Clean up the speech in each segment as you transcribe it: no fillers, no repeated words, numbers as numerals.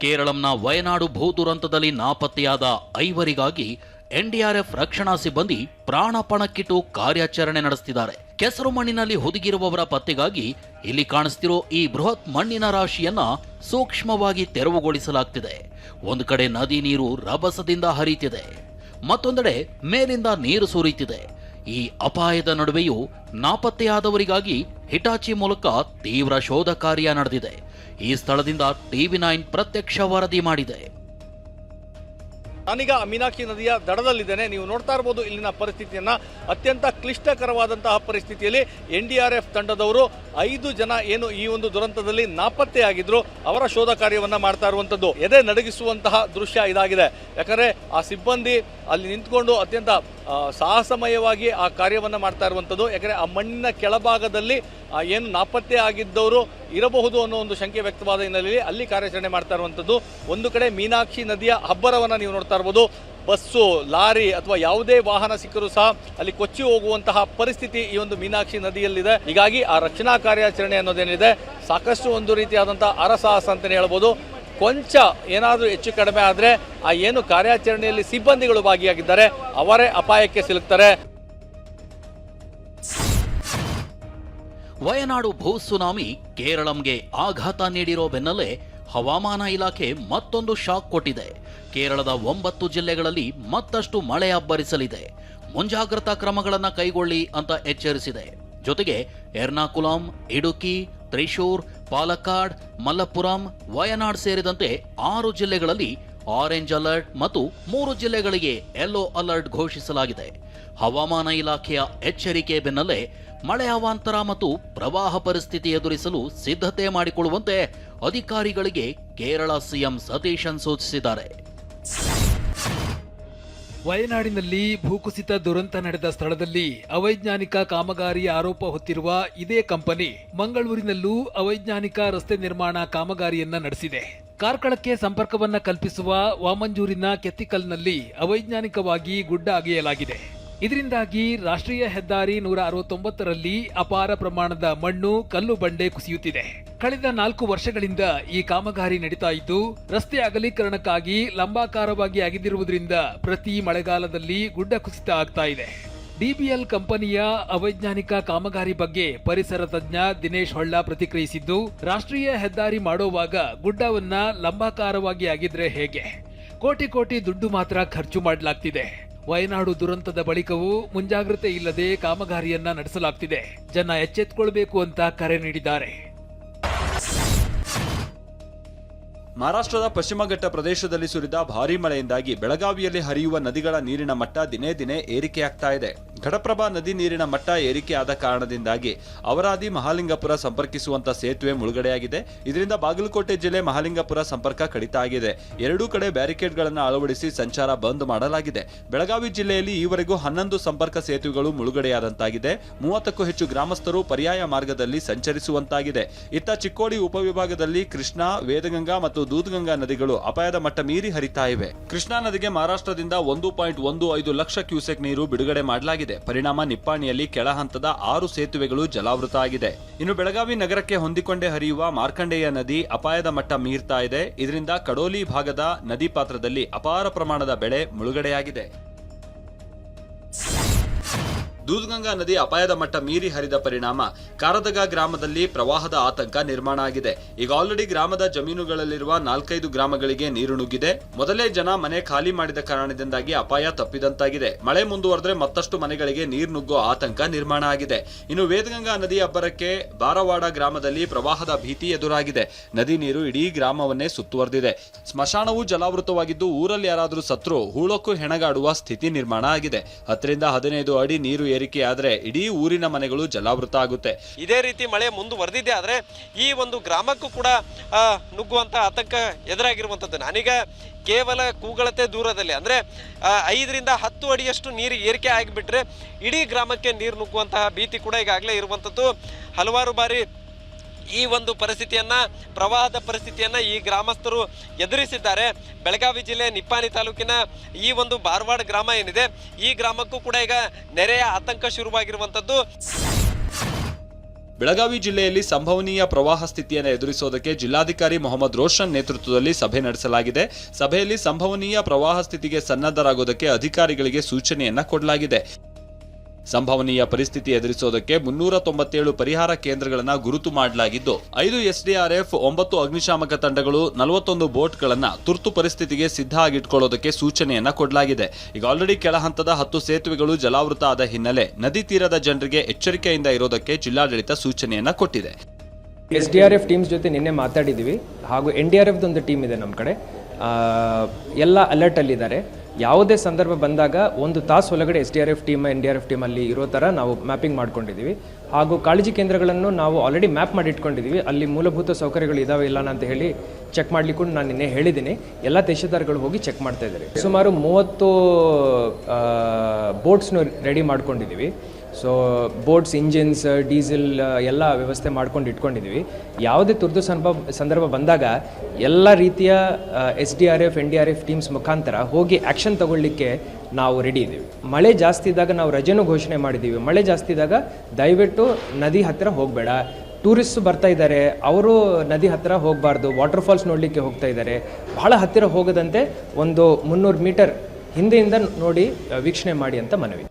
ಕೇರಳಂನ Wayanad ಭೂದುರಂತದಲ್ಲಿ ನಾಪತ್ತೆಯಾದ ಐವರಿಗಾಗಿ NDRF ರಕ್ಷಣಾ ಸಿಬ್ಬಂದಿ ಪ್ರಾಣ ಪಣಕ್ಕಿಟ್ಟು ಕಾರ್ಯಾಚರಣೆ ನಡೆಸುತ್ತಿದ್ದಾರೆ. ಕೆಸರು ಮಣ್ಣಿನಲ್ಲಿ ಹುದುಗಿರುವವರ ಪತ್ತೆಗಾಗಿ ಇಲ್ಲಿ ಕಾಣಿಸ್ತಿರೋ ಈ ಬೃಹತ್ ಮಣ್ಣಿನ ರಾಶಿಯನ್ನ ಸೂಕ್ಷ್ಮವಾಗಿ ತೆರವುಗೊಳಿಸಲಾಗ್ತಿದೆ. ಒಂದು ಕಡೆ ನದಿ ನೀರು ರಭಸದಿಂದ ಹರಿಯುತ್ತಿದೆ, ಮತ್ತೊಂದೆಡೆ ಮೇಲಿಂದ ನೀರು ಸುರಿಯುತ್ತಿದೆ. ಈ ಅಪಾಯದ ನಡುವೆಯೂ ನಾಪತ್ತೆಯಾದವರಿಗಾಗಿ ಹಿಟಾಚಿ ಮೂಲಕ ತೀವ್ರ ಶೋಧ ಕಾರ್ಯ ನಡೆದಿದೆ. ಈ ಸ್ಥಳದಿಂದ TV9 ಪ್ರತ್ಯಕ್ಷ ವರದಿ ಮಾಡಿದೆ. ನಾನೀಗ ಮೀನಾಕ್ಷಿ ನದಿಯ ದಡದಲ್ಲಿದ್ದೇನೆ. ನೀವು ನೋಡ್ತಾ ಇರಬಹುದು ಇಲ್ಲಿನ ಪರಿಸ್ಥಿತಿಯನ್ನ. ಅತ್ಯಂತ ಕ್ಲಿಷ್ಟಕರವಾದಂತಹ ಪರಿಸ್ಥಿತಿಯಲ್ಲಿ NDRF ತಂಡದವರು 5 ಜನ ಏನು ಈ ಒಂದು ದುರಂತದಲ್ಲಿ ನಾಪತ್ತೆಯಾಗಿದ್ರು ಅವರ ಶೋಧ ಕಾರ್ಯವನ್ನ ಮಾಡ್ತಾ ಇರುವಂತದ್ದು. ಎದೆ ನಡಗಿಸುವಂತಹ ದೃಶ್ಯ ಇದಾಗಿದೆ. ಯಾಕಂದ್ರೆ ಆ ಸಿಬ್ಬಂದಿ ಅಲ್ಲಿ ನಿಂತ್ಕೊಂಡು ಅತ್ಯಂತ ಸಾಹಸಮಯವಾಗಿ ಆ ಕಾರ್ಯವನ್ನ ಮಾಡ್ತಾ ಇರುವಂತದ್ದು. ಯಾಕಂದ್ರೆ ಆ ಮಣ್ಣಿನ ಕೆಳಭಾಗದಲ್ಲಿ ಏನು ನಾಪತ್ತೆ ಆಗಿದ್ದವರು ಇರಬಹುದು ಅನ್ನೋ ಒಂದು ಶಂಕೆ ವ್ಯಕ್ತವಾದ ಹಿನ್ನೆಲೆಯಲ್ಲಿ ಅಲ್ಲಿ ಕಾರ್ಯಾಚರಣೆ ಮಾಡ್ತಾ ಇರುವಂತದ್ದು. ಒಂದು ಕಡೆ ಮೀನಾಕ್ಷಿ ನದಿಯ ಅಬ್ಬರವನ್ನ ನೀವು ನೋಡ್ತಾ ಇರಬಹುದು. ಬಸ್ಸು, ಲಾರಿ ಅಥವಾ ಯಾವುದೇ ವಾಹನ ಸಿಕ್ಕರೂ ಸಹ ಅಲ್ಲಿ ಕೊಚ್ಚಿ ಹೋಗುವಂತಹ ಪರಿಸ್ಥಿತಿ ಈ ಒಂದು ಮೀನಾಕ್ಷಿ ನದಿಯಲ್ಲಿದೆ. ಹೀಗಾಗಿ ಆ ರಕ್ಷಣಾ ಕಾರ್ಯಾಚರಣೆ ಅನ್ನೋದೇನಿದೆ ಸಾಕಷ್ಟು ಒಂದು ರೀತಿಯಾದಂತಹ ಅರಸಾಹಸ ಅಂತಲೇ ಹೇಳ್ಬೋದು. ಕೊಂಚ ಏನಾದರೂ ಹೆಚ್ಚು ಕಡಿಮೆ ಆದರೆ ಆ ಏನು ಕಾರ್ಯಾಚರಣೆಯಲ್ಲಿ ಸಿಬ್ಬಂದಿಗಳು ಭಾಗಿಯಾಗಿದ್ದಾರೆ ಅವರೇ ಅಪಾಯಕ್ಕೆ ಸಿಲುಕ್ತಾರೆ. ವಯನಾಡು ಭೂ ಸುನಾಮಿ ಕೇರಳಂಗೆ ಆಘಾತ ನೀಡಿರೋ ಬೆನ್ನಲ್ಲೇ ಹವಾಮಾನ ಇಲಾಖೆ ಮತ್ತೊಂದು ಶಾಕ್ ಕೊಟ್ಟಿದೆ. ಕೇರಳದ 9 ಜಿಲ್ಲೆಗಳಲ್ಲಿ ಮತ್ತಷ್ಟು ಮಳೆ ಅಬ್ಬರಿಸಲಿದೆ. ಮುಂಜಾಗ್ರತಾ ಕ್ರಮಗಳನ್ನು ಕೈಗೊಳ್ಳಿ ಅಂತ ಎಚ್ಚರಿಸಿದೆ. ಜೊತೆಗೆ ಎರ್ನಾಕುಲಂ, ಇಡುಕಿ, ತ್ರಿಶೂರ್, ಪಾಲಕ್ಕಾಡ್, ಮಲಪ್ಪುರಂ, ವಯನಾಡ್ ಸೇರಿದಂತೆ 6 ಜಿಲ್ಲೆಗಳಲ್ಲಿ ಆರೆಂಜ್ ಅಲರ್ಟ್ ಮತ್ತು 3 ಜಿಲ್ಲೆಗಳಿಗೆ ಯೆಲ್ಲೋ ಅಲರ್ಟ್ ಘೋಷಿಸಲಾಗಿದೆ. ಹವಾಮಾನ ಇಲಾಖೆಯ ಎಚ್ಚರಿಕೆ ಬೆನ್ನಲ್ಲೇ ಮಳೆ ಅವಾಂತರ ಮತ್ತು ಪ್ರವಾಹ ಪರಿಸ್ಥಿತಿ ಎದುರಿಸಲು ಸಿದ್ಧತೆ ಮಾಡಿಕೊಳ್ಳುವಂತೆ ಅಧಿಕಾರಿಗಳಿಗೆ ಕೇರಳ ಸಿಎಂ ಸತೀಶನ್ ಸೂಚಿಸಿದ್ದಾರೆ. ವಯನಾಡಿನಲ್ಲಿ ಭೂಕುಸಿತ ದುರಂತ ನಡೆದ ಸ್ಥಳದಲ್ಲಿ ಅವೈಜ್ಞಾನಿಕ ಕಾಮಗಾರಿ ಆರೋಪ ಹೊತ್ತಿರುವ ಇದೇ ಕಂಪನಿ ಮಂಗಳೂರಿನಲ್ಲೂ ಅವೈಜ್ಞಾನಿಕ ರಸ್ತೆ ನಿರ್ಮಾಣ ಕಾಮಗಾರಿಯನ್ನ ನಡೆಸಿದೆ. ಕಾರ್ಕಳಕ್ಕೆ ಸಂಪರ್ಕವನ್ನ ಕಲ್ಪಿಸುವ ವಾಮಂಜೂರಿನ ಕೆತ್ತಿಕಲ್ನಲ್ಲಿ ಅವೈಜ್ಞಾನಿಕವಾಗಿ ಗುಡ್ಡ ಅಗೆಯಲಾಗಿದೆ. ಇದರಿಂದಾಗಿ ರಾಷ್ಟ್ರೀಯ ಹೆದ್ದಾರಿ 169ರಲ್ಲಿ ಅಪಾರ ಪ್ರಮಾಣದ ಮಣ್ಣು, ಕಲ್ಲು ಬಂಡೆ ಕುಸಿಯುತ್ತಿದೆ. ಕಳೆದ 4 ವರ್ಷಗಳಿಂದ ಈ ಕಾಮಗಾರಿ ನಡೀತಾ ಇದ್ದು ರಸ್ತೆ ಅಗಲೀಕರಣಕ್ಕಾಗಿ ಲಂಬಾಕಾರವಾಗಿ ಅಗೆದಿರುವುದರಿಂದ ಪ್ರತಿ ಮಳೆಗಾಲದಲ್ಲಿ ಗುಡ್ಡ ಕುಸಿತ ಆಗ್ತಾ ಇದೆ. DBL ಕಂಪನಿಯ ಅವೈಜ್ಞಾನಿಕ ಕಾಮಗಾರಿ ಬಗ್ಗೆ ಪರಿಸರ ತಜ್ಞ ದಿನೇಶ್ ಹೊಳ್ಳ ಪ್ರತಿಕ್ರಿಯಿಸಿದ್ದು, ರಾಷ್ಟ್ರೀಯ ಹೆದ್ದಾರಿ ಮಾಡೋವಾಗ ಗುಡ್ಡವನ್ನ ಲಂಬಾಕಾರವಾಗಿ ಅಗೆದ್ರೆ ಹೇಗೆ? ಕೋಟಿ ದುಡ್ಡು ಮಾತ್ರ ಖರ್ಚು ಮಾಡಲಾಗ್ತಿದೆ. ವಯನಾಡು ದುರಂತದ ಬಳಿಕವೂ ಮುಂಜಾಗ್ರತೆ ಇಲ್ಲದೆ ಕಾಮಗಾರಿಯನ್ನ ನಡೆಸಲಾಗ್ತಿದೆ. ಜನ ಎಚ್ಚೆತ್ತುಕೊಳ್ಬೇಕು ಅಂತ ಕರೆ ನೀಡಿದ್ದಾರೆ. ಮಹಾರಾಷ್ಟ್ರದ ಪಶ್ಚಿಮ ಘಟ್ಟ ಪ್ರದೇಶದಲ್ಲಿ ಸುರಿದ ಭಾರೀ ಮಳೆಯಿಂದಾಗಿ ಬೆಳಗಾವಿಯಲ್ಲಿ ಹರಿಯುವ ನದಿಗಳ ನೀರಿನ ಮಟ್ಟ ದಿನೇ ದಿನೇ ಏರಿಕೆಯಾಗ್ತಾ ಇದೆ. ಘಟಪ್ರಭಾ ನದಿ ನೀರಿನ ಮಟ್ಟ ಏರಿಕೆಯಾದ ಕಾರಣದಿಂದಾಗಿ ಅವರಾದಿ ಮಹಾಲಿಂಗಪುರ ಸಂಪರ್ಕಿಸುವಂತ ಸೇತುವೆ ಮುಳುಗಡೆಯಾಗಿದೆ. ಇದರಿಂದ ಬಾಗಲಕೋಟೆ ಜಿಲ್ಲೆ ಮಹಾಲಿಂಗಪುರ ಸಂಪರ್ಕ ಕಡಿತ ಆಗಿದೆ. 2 ಕಡೆ ಬ್ಯಾರಿಕೇಡ್ಗಳನ್ನು ಅಳವಡಿಸಿ ಸಂಚಾರ ಬಂದ್ ಮಾಡಲಾಗಿದೆ. ಬೆಳಗಾವಿ ಜಿಲ್ಲೆಯಲ್ಲಿ ಈವರೆಗೂ 11 ಸಂಪರ್ಕ ಸೇತುವೆಗಳು ಮುಳುಗಡೆಯಾದಂತಾಗಿದೆ. 30ಕ್ಕೂ ಹೆಚ್ಚು ಗ್ರಾಮಸ್ಥರು ಪರ್ಯಾಯ ಮಾರ್ಗದಲ್ಲಿ ಸಂಚರಿಸುವಂತಾಗಿದೆ. ಇತ್ತ ಚಿಕ್ಕೋಡಿ ಉಪವಿಭಾಗದಲ್ಲಿ ಕೃಷ್ಣಾ, ವೇದಗಂಗಾ ಮತ್ತು ದೂದ್ಗಂಗಾ ನದಿಗಳು ಅಪಾಯದ ಮಟ್ಟ ಮೀರಿ ಹರಿತಾ ಇವೆ. ಕೃಷ್ಣಾ ನದಿಗೆ ಮಹಾರಾಷ್ಟ್ರದಿಂದ 1.15 ಲಕ್ಷ ಕ್ಯೂಸೆಕ್ ನೀರು ಬಿಡುಗಡೆ ಮಾಡಲಾಗಿದೆ. ಪರಿಣಾಮ ನಿಪ್ಪಾಣಿಯಲ್ಲಿ ಕೆಳ ಹಂತದ 6 ಸೇತುವೆಗಳು ಜಲಾವೃತ ಆಗಿದೆ. ಇನ್ನು ಬೆಳಗಾವಿ ನಗರಕ್ಕೆ ಹೊಂದಿಕೊಂಡೇ ಹರಿಯುವ ಮಾರ್ಕಂಡೇಯ ನದಿ ಅಪಾಯದ ಮಟ್ಟ ಮೀರ್ತಾ ಇದೆ. ಇದರಿಂದ ಕಡೋಲಿ ಭಾಗದ ನದಿ ಪಾತ್ರದಲ್ಲಿ ಅಪಾರ ಪ್ರಮಾಣದ ಬೆಳೆ ಮುಳುಗಡೆಯಾಗಿದೆ. ದೂದ್ಗಂಗಾ ನದಿ ಅಪಾಯದ ಮಟ್ಟ ಮೀರಿ ಹರಿದ ಪರಿಣಾಮ ಕಾರದಗ ಗ್ರಾಮದಲ್ಲಿ ಪ್ರವಾಹದ ಆತಂಕ ನಿರ್ಮಾಣ ಆಗಿದೆ. ಈಗ ಆಲ್ರೆಡಿ ಗ್ರಾಮದ ಜಮೀನುಗಳಲ್ಲಿರುವ 4-5 ಗ್ರಾಮಗಳಿಗೆ ನೀರು ನುಗ್ಗಿದೆ. ಮೊದಲೇ ಜನ ಮನೆ ಖಾಲಿ ಮಾಡಿದ ಕಾರಣದಿಂದಾಗಿ ಅಪಾಯ ತಪ್ಪಿದಂತಾಗಿದೆ. ಮಳೆ ಮುಂದುವರೆದ್ರೆ ಮತ್ತಷ್ಟು ಮನೆಗಳಿಗೆ ನೀರು ನುಗ್ಗೋ ಆತಂಕ ನಿರ್ಮಾಣ ಆಗಿದೆ. ಇನ್ನು ವೇದಗಂಗಾ ನದಿ ಅಬ್ಬರಕ್ಕೆ ಬಾರವಾಡ ಗ್ರಾಮದಲ್ಲಿ ಪ್ರವಾಹದ ಭೀತಿ ಎದುರಾಗಿದೆ. ನದಿ ನೀರು ಇಡೀ ಗ್ರಾಮವನ್ನೇ ಸುತ್ತುವರೆದಿದೆ. ಸ್ಮಶಾನವೂ ಜಲಾವೃತವಾಗಿದ್ದು ಊರಲ್ಲಿ ಯಾರಾದರೂ ಸತ್ರು ಹೂಳಕ್ಕೂ ಹೆಣಗಾಡುವ ಸ್ಥಿತಿ ನಿರ್ಮಾಣ ಆಗಿದೆ. 10-15 ಅಡಿ ನೀರು ಏರಿಕೆಯಾದರೆ ಇಡೀ ಊರಿನ ಮನೆಗಳು ಜಲಾವೃತ ಆಗುತ್ತೆ. ಇದೇ ರೀತಿ ಮಳೆ ಮುಂದುವರೆದಿದೆ ಆದರೆ ಈ ಒಂದು ಗ್ರಾಮಕ್ಕೂ ಕೂಡ ನುಗ್ಗುವಂತ ಆತಂಕ ಎದುರಾಗಿರುವಂಥದ್ದು. ನಾನೀಗ ಕೇವಲ ಕೂಗಳತೆ ದೂರದಲ್ಲಿ ಅಂದರೆ 5-10 ಅಡಿಯಷ್ಟು ನೀರು ಏರಿಕೆ ಆಗಿಬಿಟ್ರೆ ಇಡೀ ಗ್ರಾಮಕ್ಕೆ ನೀರು ನುಗ್ಗುವಂತಹ ಭೀತಿ ಕೂಡ ಈಗಾಗಲೇ ಇರುವಂಥದ್ದು. ಹಲವಾರು ಬಾರಿ ಈ ಒಂದು ಪರಿಸ್ಥಿತಿಯನ್ನ, ಪ್ರವಾಹದ ಪರಿಸ್ಥಿತಿಯನ್ನ ಈ ಗ್ರಾಮಸ್ಥರು ಎದುರಿಸಿದ್ದಾರೆ. ಬೆಳಗಾವಿ ಜಿಲ್ಲೆ ನಿಪ್ಪಾಣಿ ತಾಲೂಕಿನ ಈ ಒಂದು ಬಾರವಾಡ ಗ್ರಾಮ ಏನಿದೆ ಈ ಗ್ರಾಮಕ್ಕೂ ಕೂಡ ಈಗ ನೆರೆಯ ಆತಂಕ ಶುರುವಾಗಿರುವಂಥದ್ದು. ಬೆಳಗಾವಿ ಜಿಲ್ಲೆಯಲ್ಲಿ ಸಂಭವನೀಯ ಪ್ರವಾಹ ಸ್ಥಿತಿಯನ್ನು ಎದುರಿಸುವುದಕ್ಕೆ ಜಿಲ್ಲಾಧಿಕಾರಿ ಮೊಹಮ್ಮದ್ ರೋಷನ್ ನೇತೃತ್ವದಲ್ಲಿ ಸಭೆ ನಡೆಸಲಾಗಿದೆ. ಸಭೆಯಲ್ಲಿ ಸಂಭವನೀಯ ಪ್ರವಾಹ ಸ್ಥಿತಿಗೆ ಸನ್ನದ್ಧರಾಗುವುದಕ್ಕೆ ಅಧಿಕಾರಿಗಳಿಗೆ ಸೂಚನೆಯನ್ನ ಕೊಡಲಾಗಿದೆ. ಸಂಭವನೀಯ ಪರಿಸ್ಥಿತಿ ಎದುರಿಸುವುದಕ್ಕೆ 397 ಪರಿಹಾರ ಕೇಂದ್ರಗಳನ್ನು ಗುರುತು ಮಾಡಲಾಗಿದ್ದು 5 SDRF, 9 ಅಗ್ನಿಶಾಮಕ ತಂಡಗಳು, 41 ಬೋಟ್ಗಳನ್ನು ತುರ್ತು ಪರಿಸ್ಥಿತಿಗೆ ಸಿದ್ಧ ಆಗಿಟ್ಕೊಳ್ಳೋದಕ್ಕೆ ಸೂಚನೆಯನ್ನ ಕೊಡಲಾಗಿದೆ. ಈಗ ಆಲ್ರೆಡಿ ಕೆಳ ಹಂತದ 10 ಸೇತುವೆಗಳು ಜಲಾವೃತ ಆದ ಹಿನ್ನೆಲೆ ನದಿ ತೀರದ ಜನರಿಗೆ ಎಚ್ಚರಿಕೆಯಿಂದ ಇರೋದಕ್ಕೆ ಜಿಲ್ಲಾಡಳಿತ ಸೂಚನೆಯನ್ನ ಕೊಟ್ಟಿದೆ. SDRF ಟೀಮ್ಸ್ ಜೊತೆ ನಿನ್ನೆ ಮಾತಾಡಿದ್ದೀವಿ ಹಾಗೂ NDRF ಒಂದು ಟೀಮ್ ಇದೆ ನಮ್ಮ ಕಡೆ. ಎಲ್ಲ ಅಲರ್ಟಲ್ಲಿದ್ದಾರೆ. ಯಾವುದೇ ಸಂದರ್ಭ ಬಂದಾಗ 1 ತಾಸು ಒಳಗಡೆ SDRF ಟೀಮ್ NDRF ಟೀಮ್ ಅಲ್ಲಿ ಇರೋ ಥರ ನಾವು ಮ್ಯಾಪಿಂಗ್ ಮಾಡ್ಕೊಂಡಿದ್ದೀವಿ. ಹಾಗೂ ಕಾಳಜಿ ಕೇಂದ್ರಗಳನ್ನು ನಾವು ಆಲ್ರೆಡಿ ಮ್ಯಾಪ್ ಮಾಡಿ ಇಟ್ಕೊಂಡಿದ್ದೀವಿ. ಅಲ್ಲಿ ಮೂಲಭೂತ ಸೌಕರ್ಯಗಳು ಇದಾವೆ ಇಲ್ಲ ಅಂತ ಹೇಳಿ ಚೆಕ್ ಮಾಡಲಿಕ್ಕೂ ನಾನು ನಿನ್ನೆ ಹೇಳಿದ್ದೀನಿ. ಎಲ್ಲ ತಹಶೀಲ್ದಾರ್ಗಳು ಹೋಗಿ ಚೆಕ್ ಮಾಡ್ತಾ ಇದ್ದಾರೆ. ಸುಮಾರು 30 ಬೋಟ್ಸ್ನು ರೆಡಿ ಮಾಡ್ಕೊಂಡಿದ್ದೀವಿ. ಸೊ ಬೋಟ್ಸ್, ಇಂಜಿನ್ಸ್, ಡೀಸೆಲ್ ಎಲ್ಲ ವ್ಯವಸ್ಥೆ ಮಾಡ್ಕೊಂಡು ಇಟ್ಕೊಂಡಿದ್ದೀವಿ. ಯಾವುದೇ ತುರ್ತು ಸಂದರ್ಭ ಬಂದಾಗ ಎಲ್ಲ ರೀತಿಯ SDRF, NDRF ಟೀಮ್ಸ್ ಮುಖಾಂತರ ಹೋಗಿ ಆ್ಯಕ್ಷನ್ ತಗೊಳ್ಳಿಕ್ಕೆ ನಾವು ರೆಡಿ ಇದ್ದೀವಿ. ಮಳೆ ಜಾಸ್ತಿ ಇದ್ದಾಗ ನಾವು ರಜೆನೂ ಘೋಷಣೆ ಮಾಡಿದ್ದೀವಿ. ಮಳೆ ಜಾಸ್ತಿ ಇದ್ದಾಗ ದಯವಿಟ್ಟು ನದಿ ಹತ್ತಿರ ಹೋಗಬೇಡ. ಟೂರಿಸ್ಟ್ ಬರ್ತಾ ಇದ್ದಾರೆ, ಅವರು ನದಿ ಹತ್ತಿರ ಹೋಗಬಾರ್ದು. ವಾಟರ್ಫಾಲ್ಸ್ ನೋಡಲಿಕ್ಕೆ ಹೋಗ್ತಾ ಇದ್ದಾರೆ. ಬಹಳ ಹತ್ತಿರ ಹೋಗದಂತೆ ಒಂದು 300 ಮೀಟರ್ ಹಿಂದೆಯಿಂದ ನೋಡಿ ವೀಕ್ಷಣೆ ಮಾಡಿ ಅಂತ ಮನವಿ.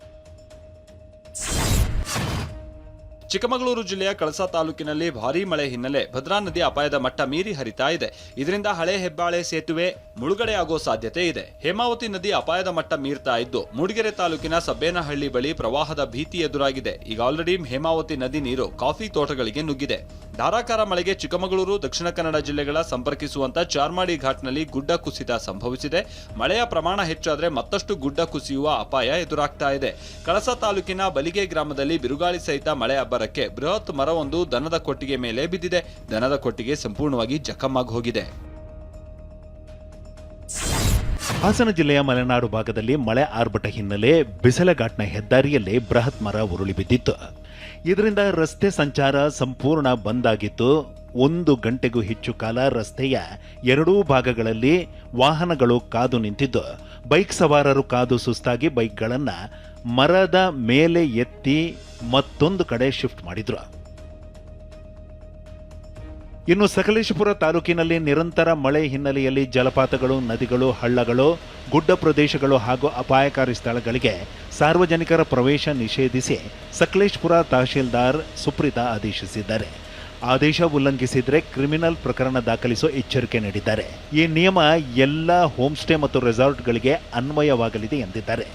ಚಿಕ್ಕಮಗಳೂರು ಜಿಲ್ಲೆಯ ಕಳಸಾ ತಾಲೂಕಿನಲ್ಲಿ ಭಾರೀ ಮಳೆ ಹಿನ್ನೆಲೆ ಭದ್ರಾ ನದಿ ಅಪಾಯದ ಮಟ್ಟ ಮೀರಿ ಹರಿತಾ ಇದೆ. ಇದರಿಂದ ಹಳೆ ಹೆಬ್ಬಾಳೆ ಸೇತುವೆ ಮುಳುಗಡೆಯಾಗುವ ಸಾಧ್ಯತೆ ಇದೆ. ಹೇಮಾವತಿ ನದಿ ಅಪಾಯದ ಮಟ್ಟ ಮೀರ್ತಾ ಇದ್ದು ಮೂಡಿಗೆರೆ ತಾಲೂಕಿನ ಸಬ್ಬೇನಹಳ್ಳಿ ಬಳಿ ಪ್ರವಾಹದ ಭೀತಿ ಎದುರಾಗಿದೆ. ಈಗ ಆಲ್ರೆಡಿ ಹೇಮಾವತಿ ನದಿ ನೀರು ಕಾಫಿ ತೋಟಗಳಿಗೆ ನುಗ್ಗಿದೆ. ಧಾರಾಕಾರ ಮಳೆಗೆ ಚಿಕ್ಕಮಗಳೂರು, ದಕ್ಷಿಣ ಕನ್ನಡ ಜಿಲ್ಲೆಗಳ ಸಂಪರ್ಕಿಸುವಂತ ಚಾರ್ಮಾಡಿ ಘಾಟ್ನಲ್ಲಿ ಗುಡ್ಡ ಕುಸಿತ ಸಂಭವಿಸಿದೆ. ಮಳೆಯ ಪ್ರಮಾಣ ಹೆಚ್ಚಾದರೆ ಮತ್ತಷ್ಟು ಗುಡ್ಡ ಕುಸಿಯುವ ಅಪಾಯ ಎದುರಾಗ್ತಾ ಇದೆ. ಕಳಸಾ ತಾಲೂಕಿನ ಬಲಿಗೆ ಗ್ರಾಮದಲ್ಲಿ ಬಿರುಗಾಳಿ ಸಹಿತ ಮಳೆ ಅಬ್ಬರಕ್ಕೆ ಬೃಹತ್ ಮರವೊಂದು ದನದ ಕೊಟ್ಟಿಗೆ ಮೇಲೆ ಬಿದ್ದಿದೆ. ದನದ ಕೊಟ್ಟಿಗೆ ಸಂಪೂರ್ಣವಾಗಿ ಜಖಮ್ಮಾಗಿ ಹೋಗಿದೆ. ಹಾಸನ ಜಿಲ್ಲೆಯ ಮಲೆನಾಡು ಭಾಗದಲ್ಲಿ ಮಳೆ ಆರ್ಭಟ ಹಿನ್ನೆಲೆ ಬಿಸಲಘಾಟ್ನ ಹೆದ್ದಾರಿಯಲ್ಲಿ ಬೃಹತ್ ಮರ ಉರುಳಿ ಬಿದ್ದಿತ್ತು. ಇದರಿಂದ ರಸ್ತೆ ಸಂಚಾರ ಸಂಪೂರ್ಣ ಬಂದ್ ಆಗಿತ್ತು. 1 ಗಂಟೆಗೂ ಹೆಚ್ಚು ಕಾಲ ರಸ್ತೆಯ ಎರಡೂ ಭಾಗಗಳಲ್ಲಿ ವಾಹನಗಳು ಕಾದು ನಿಂತಿದ್ದು, ಬೈಕ್ ಸವಾರರು ಕಾದು ಸುಸ್ತಾಗಿ ಬೈಕ್ಗಳನ್ನು ಮರದ ಮೇಲೆ ಎತ್ತಿ ಮತ್ತೊಂದು ಕಡೆ ಶಿಫ್ಟ್ ಮಾಡಿದ್ರು. ಇನ್ನು ಸಕಲೇಶಪುರ ತಾಲೂಕಿನಲ್ಲಿ ನಿರಂತರ ಮಳೆ ಹಿನ್ನೆಲೆಯಲ್ಲಿ ಜಲಪಾತಗಳು, ನದಿಗಳು, ಹಳ್ಳಗಳು, ಗುಡ್ಡ ಪ್ರದೇಶಗಳು ಹಾಗೂ ಅಪಾಯಕಾರಿ ಸ್ಥಳಗಳಿಗೆ ಸಾರ್ವಜನಿಕರ ಪ್ರವೇಶ ನಿಷೇಧಿಸಿ ಸಕಲೇಶಪುರ ತಹಶೀಲ್ದಾರ್ ಸುಪ್ರೀತಾ ಆದೇಶಿಸಿದ್ದಾರೆ. ಆದೇಶ ಉಲ್ಲಂಘಿಸಿದರೆ ಕ್ರಿಮಿನಲ್ ಪ್ರಕರಣ ದಾಖಲಿಸುವ ಎಚ್ಚರಿಕೆ ನೀಡಿದ್ದಾರೆ. ಈ ನಿಯಮ ಎಲ್ಲ ಹೋಮ್ ಸ್ಟೇ ಮತ್ತು ರೆಸಾರ್ಟ್ಗಳಿಗೆ ಅನ್ವಯವಾಗಲಿದೆ ಎಂದಿದ್ದಾರೆ.